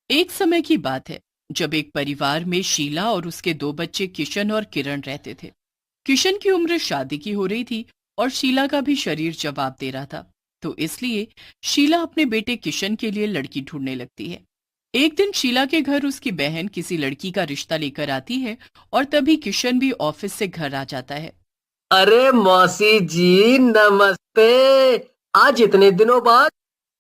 एक समय की बात है जब एक परिवार में शीला और उसके दो बच्चे किशन और किरण रहते थे। किशन की उम्र शादी की हो रही थी और शीला का भी शरीर जवाब दे रहा था। तो इसलिए शीला अपने बेटे किशन के लिए लड़की ढूंढने लगती है। एक दिन शीला के घर उसकी बहन किसी लड़की का रिश्ता लेकर आती है और तभी किशन भी ऑफिस से घर आ जाता है। अरे मौसी जी, नमस्ते। आज इतने दिनों बाद।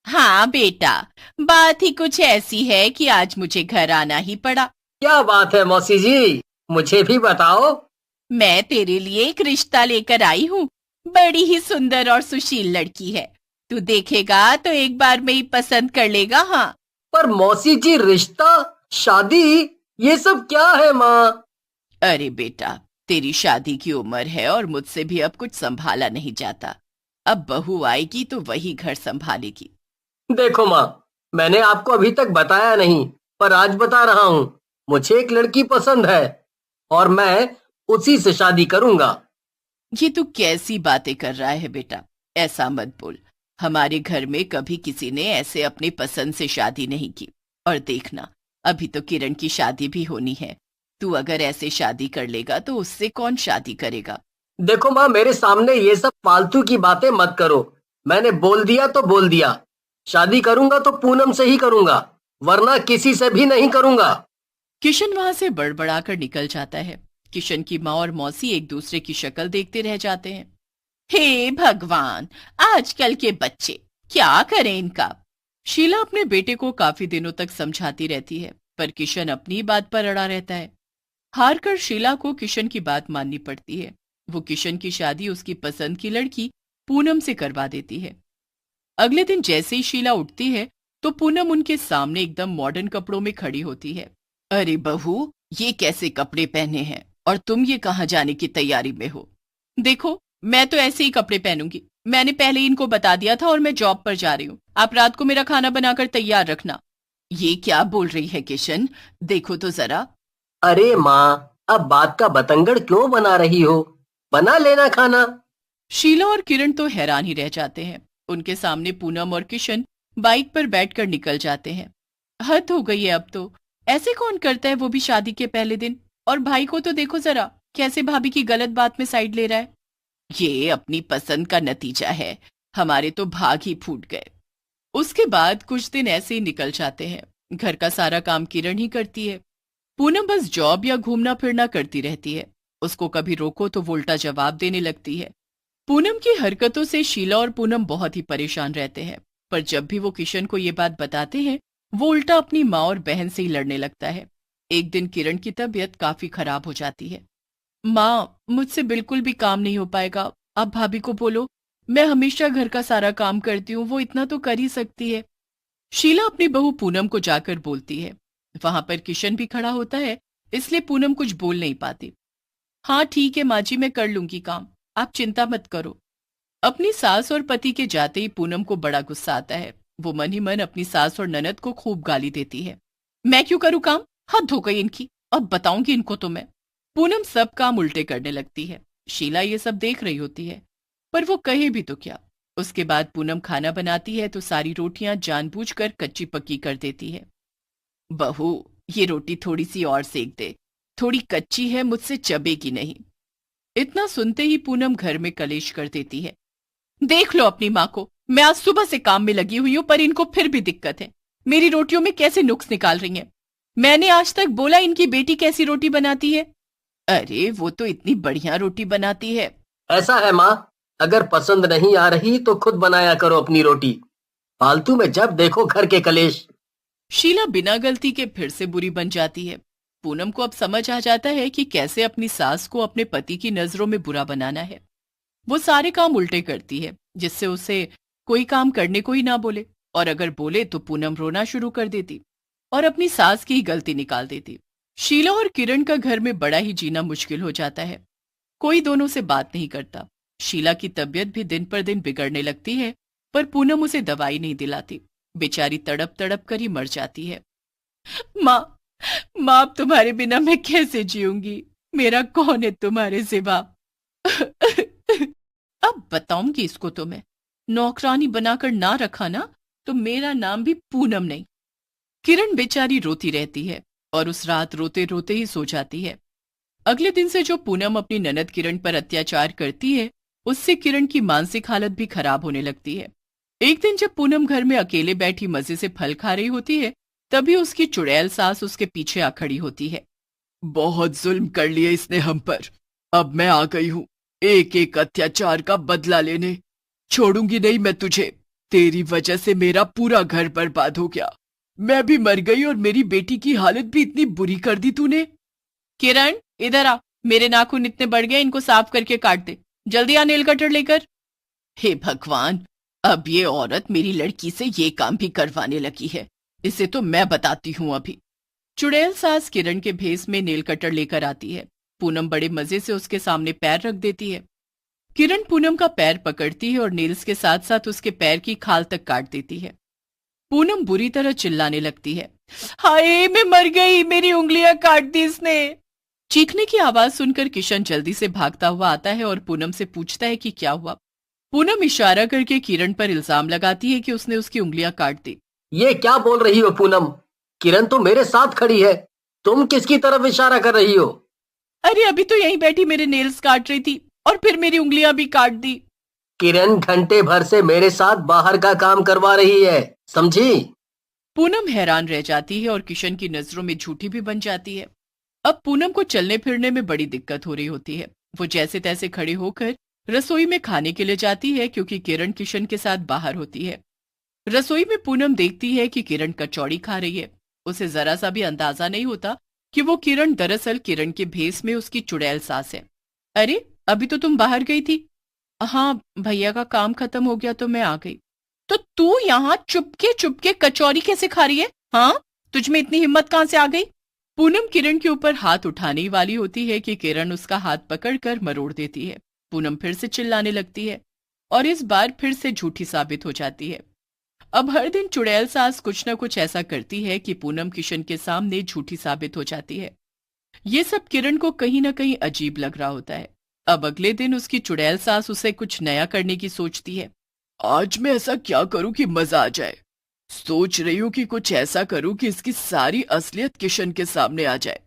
हाँ बेटा, बात ही कुछ ऐसी है कि आज मुझे घर आना ही पड़ा। क्या बात है मौसी जी, मुझे भी बताओ। मैं तेरे लिए एक रिश्ता लेकर आई हूँ। बड़ी ही सुंदर और सुशील लड़की है। तू देखेगा तो एक बार में ही पसंद कर लेगा। हाँ। पर मौसी जी, रिश्ता, शादी, ये सब क्या है माँ? अरे बेटा, तेरी शादी की उम्र है और मुझसे भी अब कुछ संभाला नहीं जाता। अब बहू आएगी तो वही घर संभालेगी। देखो माँ, मैंने आपको अभी तक बताया नहीं, पर आज बता रहा हूँ। मुझे एक लड़की पसंद है और मैं उसी से शादी करूंगा। ये तू कैसी बातें कर रहा है बेटा? ऐसा मत बोल। हमारे घर में कभी किसी ने ऐसे अपनी पसंद से शादी नहीं की। और देखना, अभी तो किरण की शादी भी होनी है। तू अगर ऐसे शादी कर लेगा तो उससे कौन शादी करेगा? देखो माँ, मेरे सामने ये सब फालतू की बातें मत करो। मैंने बोल दिया तो बोल दिया। शादी करूंगा तो पूनम से ही करूंगा, वरना किसी से भी नहीं करूंगा। किशन वहां से बड़बड़ाकर निकल जाता है। किशन की माँ और मौसी एक दूसरे की शक्ल देखते रह जाते हैं। हे भगवान, आजकल के बच्चे, क्या करें इनका। शीला अपने बेटे को काफी दिनों तक समझाती रहती है, पर किशन अपनी बात पर अड़ा रहता है। हार कर शीला को किशन की बात माननी पड़ती है। वो किशन की शादी उसकी पसंद की लड़की पूनम से करवा देती है। अगले दिन जैसे ही शीला उठती है तो पूनम उनके सामने एकदम मॉडर्न कपड़ों में खड़ी होती है। अरे बहू, ये कैसे कपड़े पहने हैं और तुम ये कहाँ जाने की तैयारी में हो? देखो, मैं तो ऐसे ही कपड़े पहनूंगी। मैंने पहले ही इनको बता दिया था और मैं जॉब पर जा रही हूँ। आप रात को मेरा खाना बनाकर तैयार रखना। ये क्या बोल रही है किशन? देखो तो जरा। अरे माँ, अब बात का बतंगड़ क्यों बना रही हो? बना लेना खाना। शीला और किरण तो हैरान ही रह जाते हैं। उनके सामने पूनम और किशन बाइक पर बैठकर निकल जाते हैं। हद हो गई है अब तो। ऐसे कौन करता है, वो भी शादी के पहले दिन। और भाई को तो देखो जरा, कैसे भाभी की गलत बात में साइड ले रहा है। ये अपनी पसंद का नतीजा है। हमारे तो भाग ही फूट गए। उसके बाद कुछ दिन ऐसे ही निकल जाते हैं। घर का सारा काम किरण ही करती है। पूनम बस जॉब या घूमना फिरना करती रहती है। उसको कभी रोको तो वो उल्टा जवाब देने लगती है। पूनम की हरकतों से शीला और पूनम बहुत ही परेशान रहते हैं। पर जब भी वो किशन को ये बात बताते हैं, वो उल्टा अपनी माँ और बहन से ही लड़ने लगता है। एक दिन किरण की तबीयत काफी खराब हो जाती है। माँ, मुझसे बिल्कुल भी काम नहीं हो पाएगा। आप भाभी को बोलो, मैं हमेशा घर का सारा काम करती हूँ, वो इतना तो कर ही सकती है। शीला अपनी बहू पूनम को जाकर बोलती है। वहां पर किशन भी खड़ा होता है, इसलिए पूनम कुछ बोल नहीं पाती। हाँ ठीक है माँ जी, मैं कर लूंगी काम, आप चिंता मत करो। अपनी सास और पति के जाते ही पूनम को बड़ा गुस्सा आता है। वो मन ही मन अपनी सास और ननद को खूब गाली देती है। मैं क्यों करूँ काम? हद हो गई इनकी। अब बताऊंगी इनको तो मैं। पूनम सब काम उल्टे करने लगती है। शीला ये सब देख रही होती है, पर वो कहे भी तो क्या। उसके बाद पूनम खाना बनाती है तो सारी रोटियां जानबूझकर कच्ची पक्की कर देती है। बहू, ये रोटी थोड़ी सी और सेक दे। थोड़ी कच्ची है, मुझसे चबेगी नहीं। इतना सुनते ही पूनम घर में कलेश कर देती है। देख लो अपनी माँ को, मैं आज सुबह से काम में लगी हुई हूं पर इनको फिर भी दिक्कत है। मेरी रोटियों में कैसे नुक्स निकाल रही हैं। मैंने आज तक बोला इनकी बेटी कैसी रोटी बनाती है? अरे वो तो इतनी बढ़िया रोटी बनाती है। ऐसा है माँ, अगर पसंद नहीं आ रही तो खुद बनाया करो अपनी रोटी। फालतू में जब देखो घर के कलेश। शीला बिना गलती के फिर से बुरी बन जाती है। पूनम को अब समझ आ जाता है कि कैसे अपनी सास को अपने पति की नजरों में बुरा बनाना है। वो सारे काम उल्टे करती है, जिससे उसे कोई काम करने को ही ना बोले। और अगर बोले तो पूनम रोना शुरू कर देती और अपनी सास की ही गलती निकाल देती। शीला और किरण का घर में बड़ा ही जीना मुश्किल हो जाता है। कोई दोनों से बात नहीं करता। शीला की तबीयत भी दिन पर दिन बिगड़ने लगती है, पर पूनम उसे दवाई नहीं दिलाती। बेचारी तड़प तड़प कर ही मर जाती है। माँ, माँ, अब तुम्हारे बिना मैं कैसे जीऊंगी? मेरा कौन है तुम्हारे सिवा? अब बताऊंगी इसको तो मैं। नौकरानी बनाकर ना रखा ना, तो मेरा नाम भी पूनम नहीं। किरण बेचारी रोती रहती है और उस रात रोते रोते ही सो जाती है। अगले दिन से जो पूनम अपनी ननद किरण पर अत्याचार करती है, उससे किरण की मानसिक हालत भी खराब होने लगती है। एक दिन जब पूनम घर में अकेले बैठी मजे से फल खा रही होती है, तभी उसकी चुड़ैल सास उसके पीछे आ खड़ी होती है। बहुत जुल्म कर लिया इसने हम पर, अब मैं आ गई हूँ एक एक अत्याचार का बदला लेने। छोड़ूंगी नहीं मैं तुझे, तेरी वजह से मेरा पूरा घर बर्बाद हो गया। मैं भी मर गई और मेरी बेटी की हालत भी इतनी बुरी कर दी तूने। किरण इधर आ, मेरे नाखून इतने बढ़ गए, इनको साफ करके काट दे। जल्दी आ नेल कटर लेकर। हे भगवान, अब ये औरत मेरी लड़की से ये काम भी करवाने लगी है, इसे तो मैं बताती हूँ अभी। चुड़ैल सास किरण के भेस में नेल कटर लेकर आती है। पूनम बड़े मजे से उसके सामने पैर रख देती है। किरण पूनम का पैर पकड़ती है और नेल्स के साथ साथ उसके पैर की खाल तक काट देती है। पूनम बुरी तरह चिल्लाने लगती है, हाय मैं मर गई, मेरी उंगलियां काट दी इसने। चीखने की आवाज सुनकर किशन जल्दी से भागता हुआ आता है और पूनम से पूछता है कि क्या हुआ। पूनम इशारा करके किरण पर इल्जाम लगाती है कि उसने उसकी उंगलियां काट दी। ये क्या बोल रही हो पूनम? किरण तो मेरे साथ खड़ी है, तुम किसकी तरफ इशारा कर रही हो? अरे अभी तो यहीं बैठी मेरे नेल्स काट रही थी और फिर मेरी उंगलियां भी काट दी। किरण घंटे भर से मेरे साथ बाहर का काम करवा रही है, समझी? पूनम हैरान रह जाती है और किशन की नजरों में झूठी भी बन जाती है। अब पूनम को चलने फिरने में बड़ी दिक्कत हो रही होती है। वो जैसे तैसे खड़े होकर रसोई में खाने के लिए जाती है, क्योंकि किरण किशन के साथ बाहर होती है। रसोई में पूनम देखती है कि किरण कचौड़ी खा रही है। उसे जरा सा भी अंदाजा नहीं होता कि वो किरण दरअसल किरण के भेस में उसकी चुड़ैल सास है। अरे अभी तो तुम बाहर गई थी। हाँ भैया का काम खत्म हो गया तो मैं आ गई। तो तू यहाँ चुपके चुपके कचौरी कैसे खा रही है? हाँ, तुझ में इतनी हिम्मत कहाँ से आ गई? पूनम किरण के ऊपर हाथ उठाने ही वाली होती है कि किरण उसका हाथ पकड़कर मरोड़ देती है। पूनम फिर से चिल्लाने लगती है और इस बार फिर से झूठी साबित हो जाती है। अब हर दिन चुड़ैल सास कुछ न कुछ ऐसा करती है कि पूनम किशन के सामने झूठी साबित हो जाती है। ये सब किरण को कहीं न कहीं अजीब लग रहा होता है। अब अगले दिन उसकी चुड़ैल सास उसे कुछ नया करने की सोचती है। आज मैं ऐसा क्या करूं कि मजा आ जाए। सोच रही हूं कि कुछ ऐसा करूं कि इसकी सारी असलियत किशन के सामने आ जाए।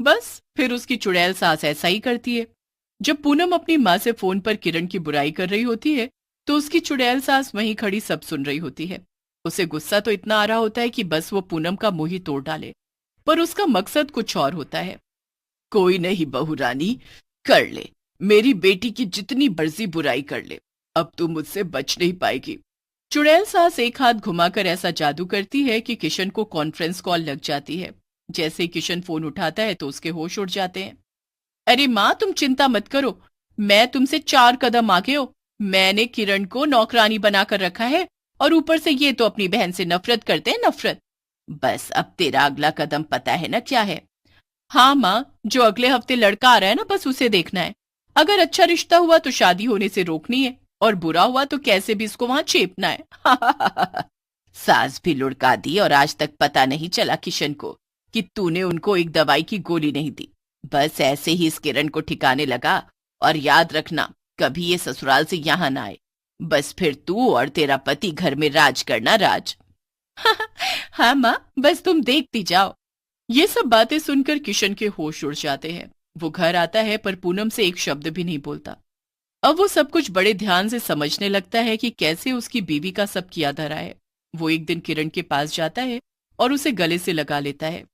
बस फिर उसकी चुड़ैल सास ऐसा ही करती है। जब पूनम अपनी माँ से फोन पर किरण की बुराई कर रही होती है, तो उसकी चुड़ैल सास वहीं खड़ी सब सुन रही होती है। उसे गुस्सा तो इतना आ रहा होता है कि बस वो पूनम का मुंह ही तोड़ डाले, पर उसका मकसद कुछ और होता है। कोई नहीं बहू रानी, कर ले, मेरी बेटी की जितनी मर्जी बुराई कर ले, अब तू मुझसे बच नहीं पाएगी। चुड़ैल सास एक हाथ घुमाकर ऐसा जादू करती है कि किशन को कॉन्फ्रेंस कॉल लग जाती है। जैसे ही किशन फोन उठाता है तो उसके होश उड़ जाते हैं। अरे माँ तुम चिंता मत करो, मैं तुमसे 4 कदम आगे हो। मैंने किरण को नौकरानी बनाकर रखा है और ऊपर से ये तो अपनी बहन से नफरत करते हैं, नफरत। बस अब तेरा अगला कदम पता है ना क्या है? हाँ माँ, जो अगले हफ्ते लड़का आ रहा है ना, बस उसे देखना है। अगर अच्छा रिश्ता हुआ तो शादी होने से रोकनी है और बुरा हुआ तो कैसे भी इसको वहां चेपना है। सास भी लुढ़का दी और आज तक पता नहीं चला किशन को कि तूने उनको एक दवाई की गोली नहीं दी। बस ऐसे ही इस किरण को ठिकाने लगा और याद रखना कभी ये ससुराल से यहाँ ना आए। बस फिर तू और तेरा पति घर में राज करना, राज। हाँ माँ, बस तुम देखती जाओ। ये सब बातें सुनकर किशन के होश उड़ जाते हैं। वो घर आता है पर पूनम से एक शब्द भी नहीं बोलता। अब वो सब कुछ बड़े ध्यान से समझने लगता है कि कैसे उसकी बीवी का सब किया धरा है। वो एक दिन किरण के पास जाता है और उसे गले से लगा लेता है।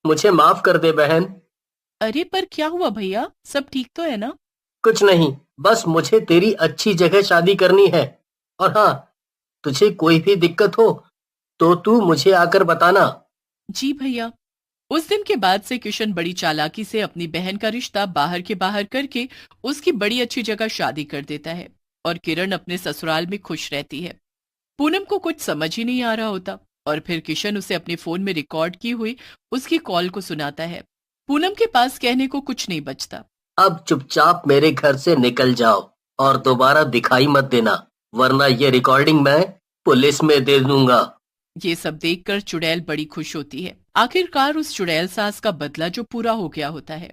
मुझे माफ कर दे बहन। अरे पर क्या हुआ भैया, सब ठीक तो है ना? कुछ नहीं, बस मुझे तेरी अच्छी जगह शादी करनी है। और हाँ, तुझे कोई भी दिक्कत हो तो तू मुझे आकर बताना। जी भैया। उस दिन के बाद से किशन बड़ी चालाकी से अपनी बहन का रिश्ता बाहर के बाहर करके उसकी बड़ी अच्छी जगह शादी कर देता है और किरण अपने ससुराल में खुश रहती है। पूनम को कुछ समझ ही नहीं आ रहा होता और फिर किशन उसे अपने फोन में रिकॉर्ड की हुई उसकी कॉल को सुनाता है। पूनम के पास कहने को कुछ नहीं बचता। अब चुपचाप मेरे घर से निकल जाओ और दोबारा दिखाई मत देना, वरना ये रिकॉर्डिंग मैं पुलिस में दे दूंगा। ये सब देखकर चुड़ैल बड़ी खुश होती है। आखिरकार उस चुड़ैल सास का बदला जो पूरा हो गया होता है।